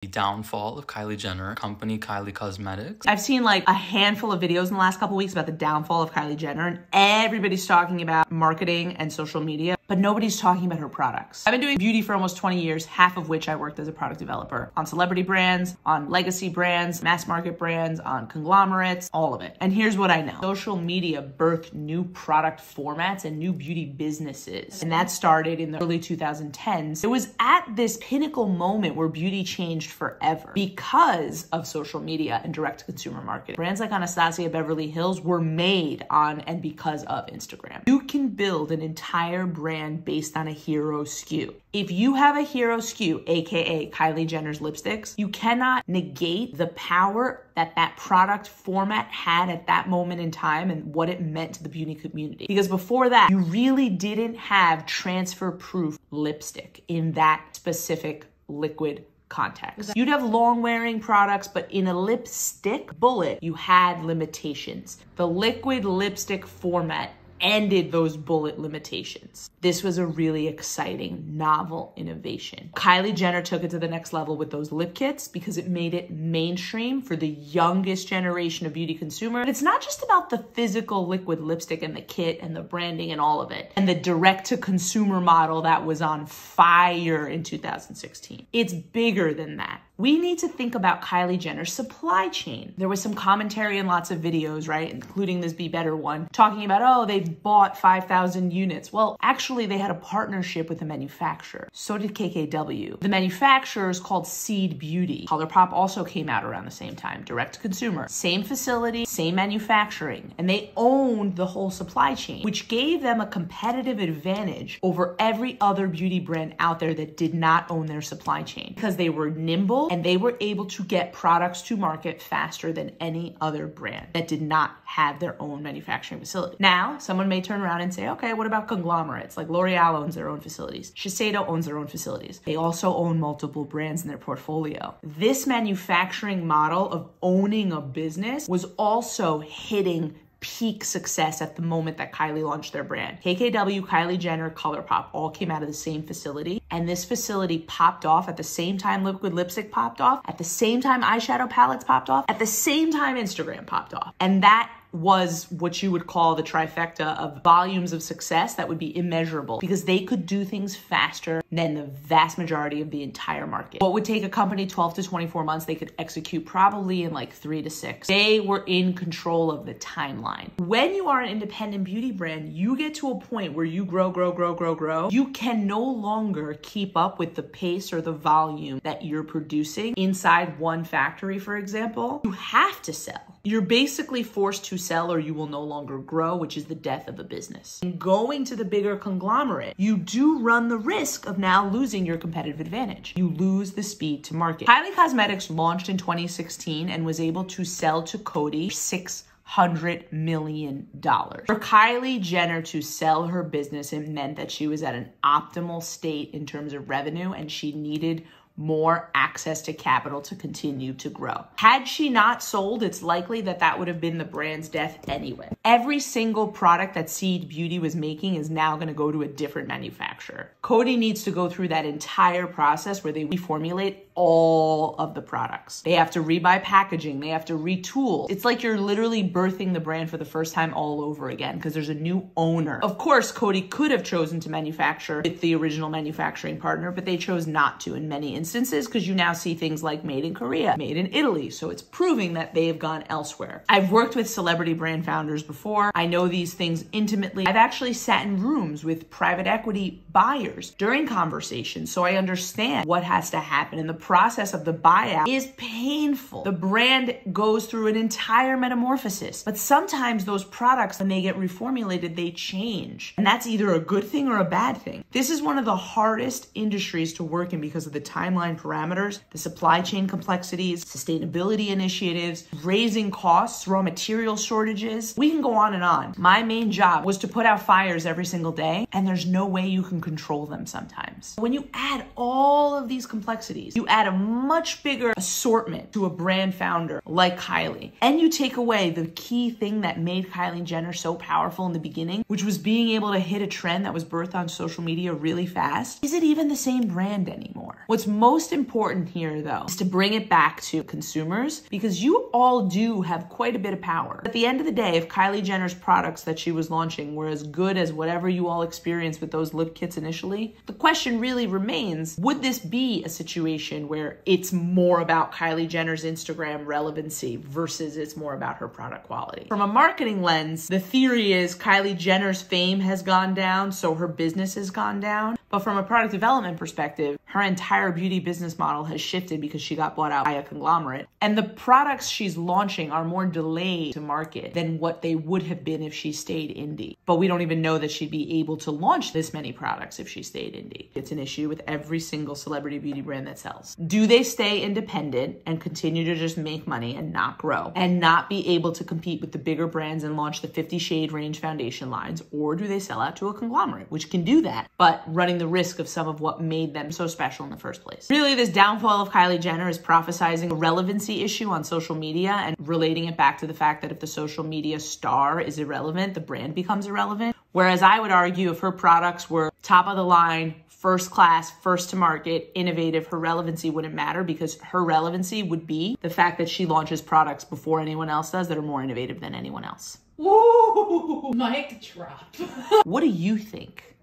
The downfall of Kylie Jenner, company Kylie Cosmetics. I've seen like a handful of videos in the last couple weeks about the downfall of Kylie Jenner, and everybody's talking about marketing and social media, but nobody's talking about her products. I've been doing beauty for almost 20 years, half of which I worked as a product developer on celebrity brands, on legacy brands, mass market brands, on conglomerates, all of it. And here's what I know. Social media birthed new product formats and new beauty businesses. And that started in the early 2010s. It was at this pinnacle moment where beauty changed forever because of social media and direct consumer marketing. Brands like Anastasia Beverly Hills were made on and because of Instagram. You can build an entire brand based on a hero SKU. If you have a hero SKU, aka Kylie Jenner's lipsticks, you cannot negate the power that that product format had at that moment in time and what it meant to the beauty community. Because before that, you really didn't have transfer-proof lipstick in that specific liquid context. You'd have long-wearing products, but in a lipstick bullet, you had limitations. The liquid lipstick format ended those bullet limitations. This was a really exciting, novel innovation. Kylie Jenner took it to the next level with those lip kits because it made it mainstream for the youngest generation of beauty consumer. But it's not just about the physical liquid lipstick and the kit and the branding and all of it, and the direct-to-consumer model that was on fire in 2016. It's bigger than that. We need to think about Kylie Jenner's supply chain. There was some commentary and lots of videos, right, including this Be Better one, talking about, oh, they've bought 5,000 units. Well, actually, they had a partnership with the manufacturer. So did KKW. The manufacturer is called Seed Beauty. ColourPop also came out around the same time, direct to consumer. Same facility, same manufacturing, and they owned the whole supply chain, which gave them a competitive advantage over every other beauty brand out there that did not own their supply chain because they were nimble and they were able to get products to market faster than any other brand that did not have their own manufacturing facility. Now, someone may turn around and say, okay, what about conglomerates? Like L'Oreal owns their own facilities. Shiseido owns their own facilities. They also own multiple brands in their portfolio. This manufacturing model of owning a business was also hitting peak success at the moment that Kylie launched their brand. KKW, Kylie Jenner, ColourPop all came out of the same facility, and this facility popped off at the same time liquid lipstick popped off, at the same time eyeshadow palettes popped off, at the same time Instagram popped off. And that was what you would call the trifecta of volumes of success that would be immeasurable because they could do things faster than the vast majority of the entire market. What would take a company 12 to 24 months, they could execute probably in like 3 to 6. They were in control of the timeline. When you are an independent beauty brand, you get to a point where you grow. You can no longer keep up with the pace or the volume that you're producing inside one factory, for example. You have to sell. You're basically forced to sell or you will no longer grow, which is the death of a business. And going to the bigger conglomerate, you do run the risk of now losing your competitive advantage. You lose the speed to market. Kylie Cosmetics launched in 2016 and was able to sell to Coty $600 million. For Kylie Jenner to sell her business, it meant that she was at an optimal state in terms of revenue and she needed more access to capital to continue to grow. Had she not sold, it's likely that that would have been the brand's death anyway. Every single product that Seed Beauty was making is now going to go to a different manufacturer. Coty needs to go through that entire process where they reformulate all of the products. They have to rebuy packaging. They have to retool. It's like you're literally birthing the brand for the first time all over again because there's a new owner. Of course, Coty could have chosen to manufacture with the original manufacturing partner, but they chose not to in many instances because you now see things like made in Korea, made in Italy. So it's proving that they have gone elsewhere. I've worked with celebrity brand founders before. I know these things intimately. I've actually sat in rooms with private equity buyers during conversations, so I understand what has to happen. And the process of the buyout is painful. The brand goes through an entire metamorphosis, but sometimes those products, when they get reformulated, they change. And that's either a good thing or a bad thing. This is one of the hardest industries to work in because of the timeline parameters, the supply chain complexities, sustainability initiatives, raising costs, raw material shortages. We can can go on and on. My main job was to put out fires every single day, and there's no way you can control them sometimes. When you add all of these complexities, you add a much bigger assortment to a brand founder like Kylie, and you take away the key thing that made Kylie Jenner so powerful in the beginning, which was being able to hit a trend that was birthed on social media really fast. Is it even the same brand anymore? What's most important here, though, is to bring it back to consumers, because you all do have quite a bit of power. At the end of the day, if Kylie Jenner's products that she was launching were as good as whatever you all experienced with those lip kits initially, the question really remains, would this be a situation where it's more about Kylie Jenner's Instagram relevancy versus it's more about her product quality? From a marketing lens, the theory is Kylie Jenner's fame has gone down, so her business has gone down. But from a product development perspective, her entire beauty business model has shifted because she got bought out by a conglomerate. And the products she's launching are more delayed to market than what they would have been if she stayed indie. But we don't even know that she'd be able to launch this many products if she stayed indie. It's an issue with every single celebrity beauty brand that sells. Do they stay independent and continue to just make money and not grow and not be able to compete with the bigger brands and launch the 50 shade range foundation lines? Or do they sell out to a conglomerate, which can do that, but running the risk of some of what made them so special in the first place? Really, this downfall of Kylie Jenner is prophesizing a relevancy issue on social media and relating it back to the fact that if the social media star is irrelevant, the brand becomes irrelevant. Whereas I would argue if her products were top of the line, first class, first to market, innovative, her relevancy wouldn't matter, because her relevancy would be the fact that she launches products before anyone else does that are more innovative than anyone else. Ooh, mic drop. What do you think?